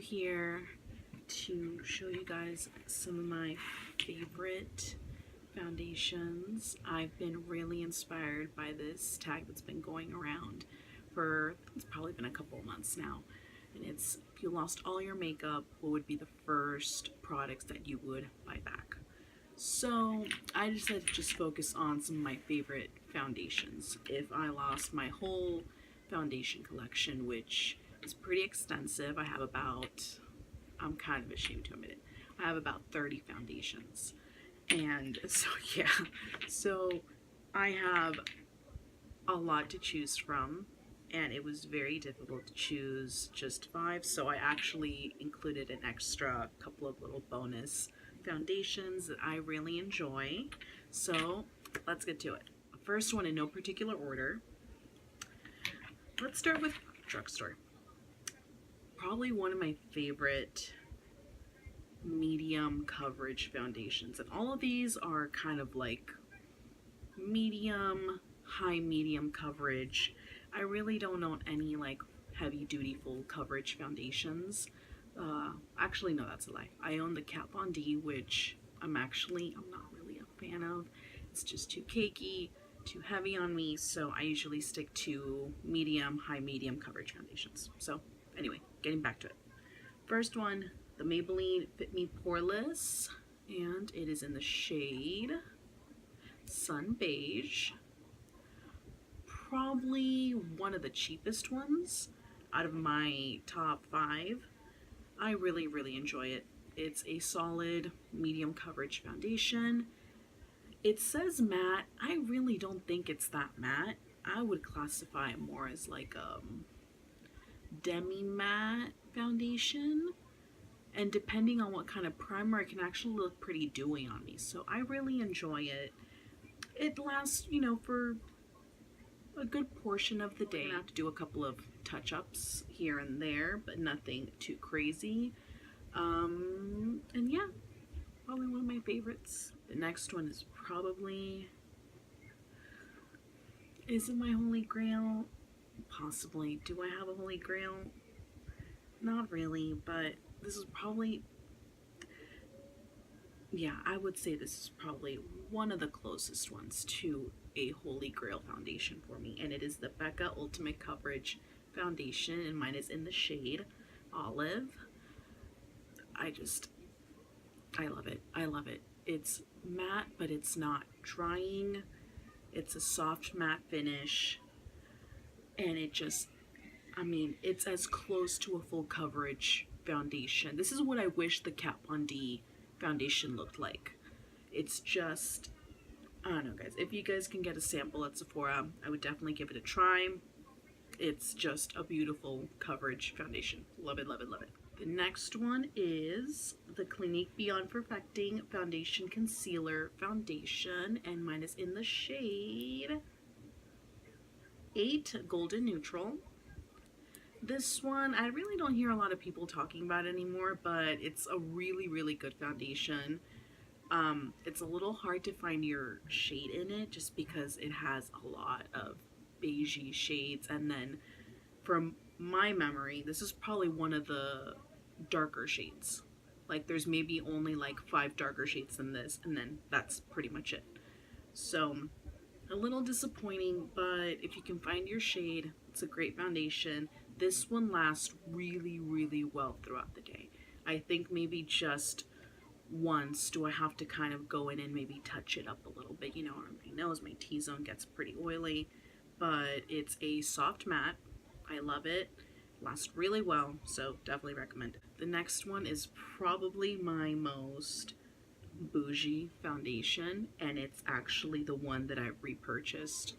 here to show you guys some of my favorite foundations. I've been really inspired by this tag that's been going around for, it's probably been a couple of months now. And it's, if you lost all your makeup, what would be the first products that you would buy back? So I decided to just focus on some of my favorite foundations. If I lost my whole foundation collection, which is pretty extensive, I have about, I'm kind of ashamed to admit it, I have about 30 foundations. And so yeah, so I have a lot to choose from, and it was very difficult to choose just 5, so I actually included an extra couple of little bonus foundations that I really enjoy. So let's get to it. The first one in no particular order. Let's start with drugstore. Probably one of my favorite medium coverage foundations, and all of these are kind of like medium, high medium coverage. I really don't own any like heavy duty full coverage foundations. Actually no, that's a lie. I own the Kat Von D, which I'm not really a fan of. It's just too cakey, too heavy on me, so I usually stick to medium, high medium coverage foundations. So anyway, getting back to it. First one, the Maybelline Fit Me Poreless, and it is in the shade Sun Beige. Probably one of the cheapest ones out of my top 5. I really enjoy it. It's a solid medium coverage foundation. It says matte. I really don't think it's that matte. I would classify it more as like a demi matte foundation, and depending on what kind of primer, it can actually look pretty dewy on me, so I really enjoy it. It lasts, you know, for a good portion of the day. I have to do a couple of touch-ups here and there, but nothing too crazy. And yeah, probably one of my favorites. The next one is probably, is it my holy grail? Possibly. Do I have a holy grail? Not really, but this is probably, yeah, I would say this is probably one of the closest ones to a holy grail foundation for me, and it is the Becca Ultimate Coverage Foundation, and mine is in the shade Olive. I love it. I love it. It's matte, but it's not drying. It's a soft matte finish, and it just, I mean, it's as close to a full coverage foundation. This is what I wish the Kat Von D foundation looked like. It's just, I don't know, guys. If you guys can get a sample at Sephora, I would definitely give it a try. It's just a beautiful coverage foundation. Love it, love it, love it. The next one is the Clinique Beyond Perfecting Foundation Concealer Foundation, and mine is in the shade 8 Golden Neutral. This one, I really don't hear a lot of people talking about anymore, but it's a really good foundation. It's a little hard to find your shade in it just because it has a lot of beigey shades, and then from my memory, this is probably one of the darker shades. Like there's maybe only like 5 darker shades than this, and then that's pretty much it. So a little disappointing, but if you can find your shade, it's a great foundation. This one lasts really well throughout the day. I think maybe just once do I have to kind of go in and maybe touch it up a little bit. You know, my nose, my T-zone gets pretty oily, but it's a soft matte. I love it. Lasts really well, so definitely recommend it. The next one is probably my most bougie foundation, and it's actually the one that I repurchased.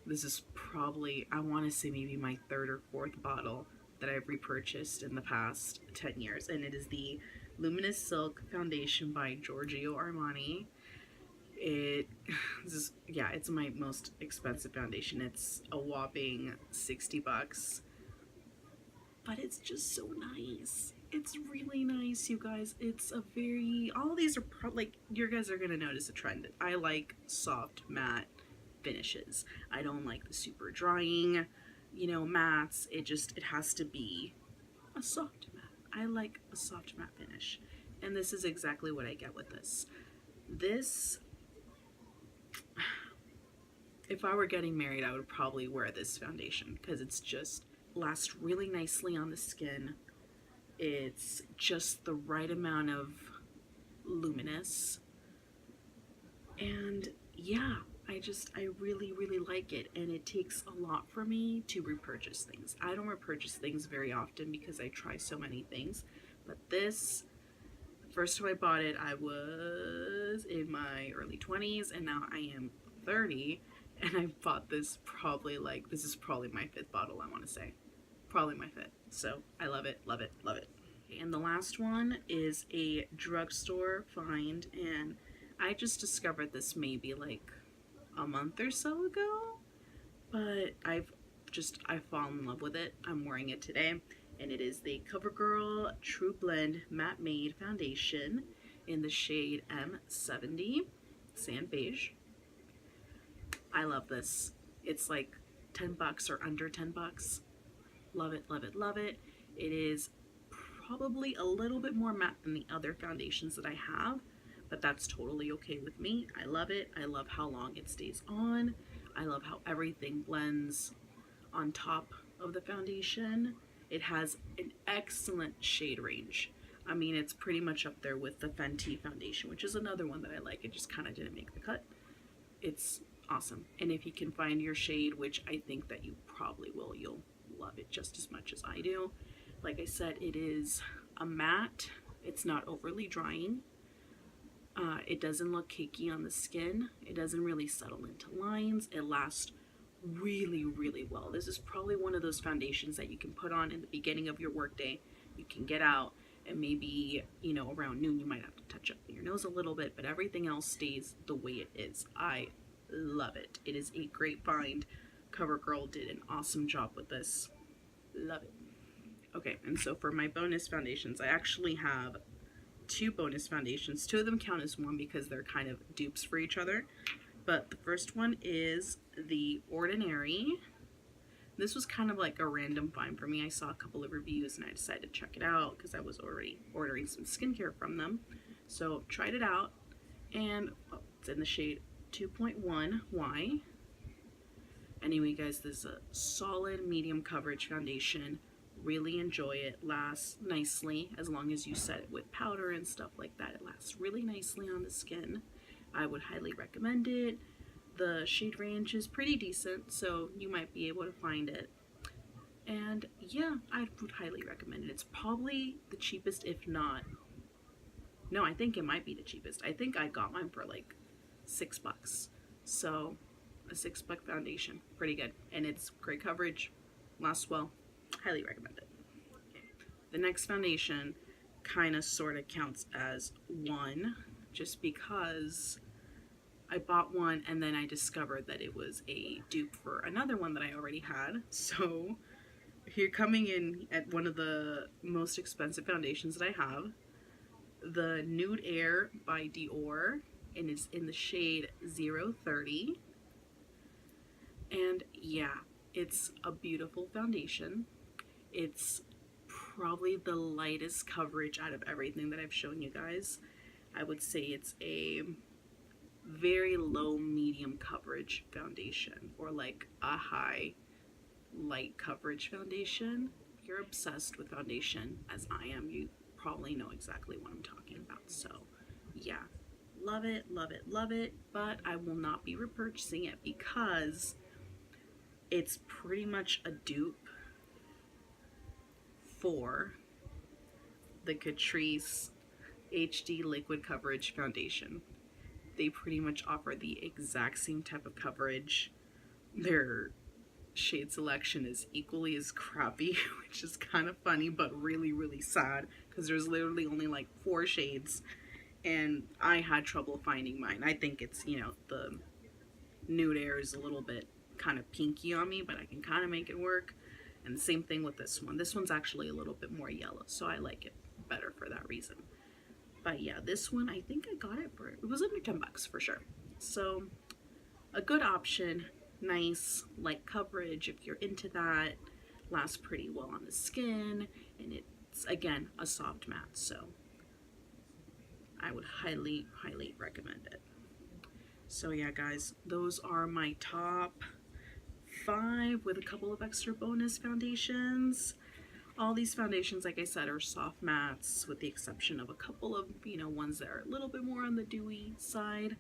This is probably, I want to say maybe my 3rd or 4th bottle that I've repurchased in the past 10 years, and it is the Luminous Silk Foundation by Giorgio Armani. It's my most expensive foundation. It's a whopping 60 bucks. But it's just so nice. It's really nice, you guys. It's a very, all these are like, you guys are gonna notice a trend. I like soft matte finishes. I don't like the super drying, you know, mattes. It has to be a soft matte. I like a soft matte finish. And this is exactly what I get with this. This, if I were getting married, I would probably wear this foundation because it's just lasts really nicely on the skin. It's just the right amount of luminous. And yeah, I really, really like it. And it takes a lot for me to repurchase things. I don't repurchase things very often because I try so many things. But this, first time I bought it, I was in my early 20s, and now I am 30. And I bought this probably like, this is probably my fifth bottle, I want to say. Probably my fifth. So I love it, love it, love it. And the last one is a drugstore find, and I just discovered this maybe like a month or so ago, but I fallen in love with it. I'm wearing it today, and it is the CoverGirl True Blend Matte Made Foundation in the shade M70 Sand Beige. I love this. It's like 10 bucks or under 10 bucks. Love it, love it, love it. It is probably a little bit more matte than the other foundations that I have, but that's totally okay with me. I love it. I love how long it stays on. I love how everything blends on top of the foundation. It has an excellent shade range. I mean, it's pretty much up there with the Fenty foundation, which is another one that I like. It just kind of didn't make the cut. It's awesome. And if you can find your shade, which I think that you probably will, you'll love it just as much as I do. Like I said, it is a matte. It's not overly drying. It doesn't look cakey on the skin. It doesn't really settle into lines. It lasts really, really well. This is probably one of those foundations that you can put on in the beginning of your workday. You can get out, and maybe, you know, around noon you might have to touch up your nose a little bit, but everything else stays the way it is. I love it. It is a great find. CoverGirl did an awesome job with this. Love it. Okay, and so for my bonus foundations, I actually have two bonus foundations. Two of them count as one because they're kind of dupes for each other. But the first one is the Ordinary. This was kind of like a random find for me. I saw a couple of reviews and I decided to check it out because I was already ordering some skincare from them. So tried it out, and it's in the shade 2.1Y. Anyway, guys, this is a solid medium coverage foundation. Really enjoy it. Lasts nicely as long as you set it with powder and stuff like that. It lasts really nicely on the skin. I would highly recommend it. The shade range is pretty decent, so you might be able to find it. And yeah, I would highly recommend it. It's probably the cheapest, if not, no, I think it might be the cheapest. I think I got mine for like $6. So a $6 foundation, pretty good. And it's great coverage, lasts well. Highly recommend it. Okay. The next foundation kind of sort of counts as one, just because I bought one and then I discovered that it was a dupe for another one that I already had. So here, coming in at one of the most expensive foundations that I have, the Nude Air by Dior, and it's in the shade 030. And yeah, it's a beautiful foundation. It's probably the lightest coverage out of everything that I've shown you guys. I would say it's a very low medium coverage foundation, or like a high light coverage foundation. If you're obsessed with foundation as I am, you probably know exactly what I'm talking about. So yeah, love it, love it, love it. But I will not be repurchasing it because it's pretty much a dupe for the Catrice HD Liquid Coverage Foundation. They pretty much offer the exact same type of coverage. Their shade selection is equally as crappy, which is kind of funny but really, really sad because there's literally only like 4 shades, and I had trouble finding mine. I think it's, you know, the Nude Air is a little bit kind of pinky on me, but I can kind of make it work. And the same thing with this one. This one's actually a little bit more yellow, so I like it better for that reason. But yeah, this one, I think I got it for, it was under 10 bucks for sure. So a good option, nice light coverage if you're into that, lasts pretty well on the skin, and it it's again a soft matte, so I would highly, highly recommend it. So yeah, guys, those are my top 5 with a couple of extra bonus foundations. All these foundations, like I said, are soft mattes with the exception of a couple of, ones that are a little bit more on the dewy side.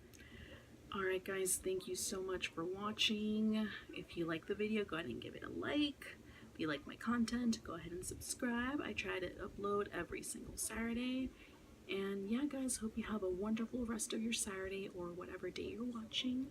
Alright guys, thank you so much for watching. If you like the video, go ahead and give it a like. If you like my content, go ahead and subscribe. I try to upload every single Saturday. And yeah guys, hope you have a wonderful rest of your Saturday or whatever day you're watching.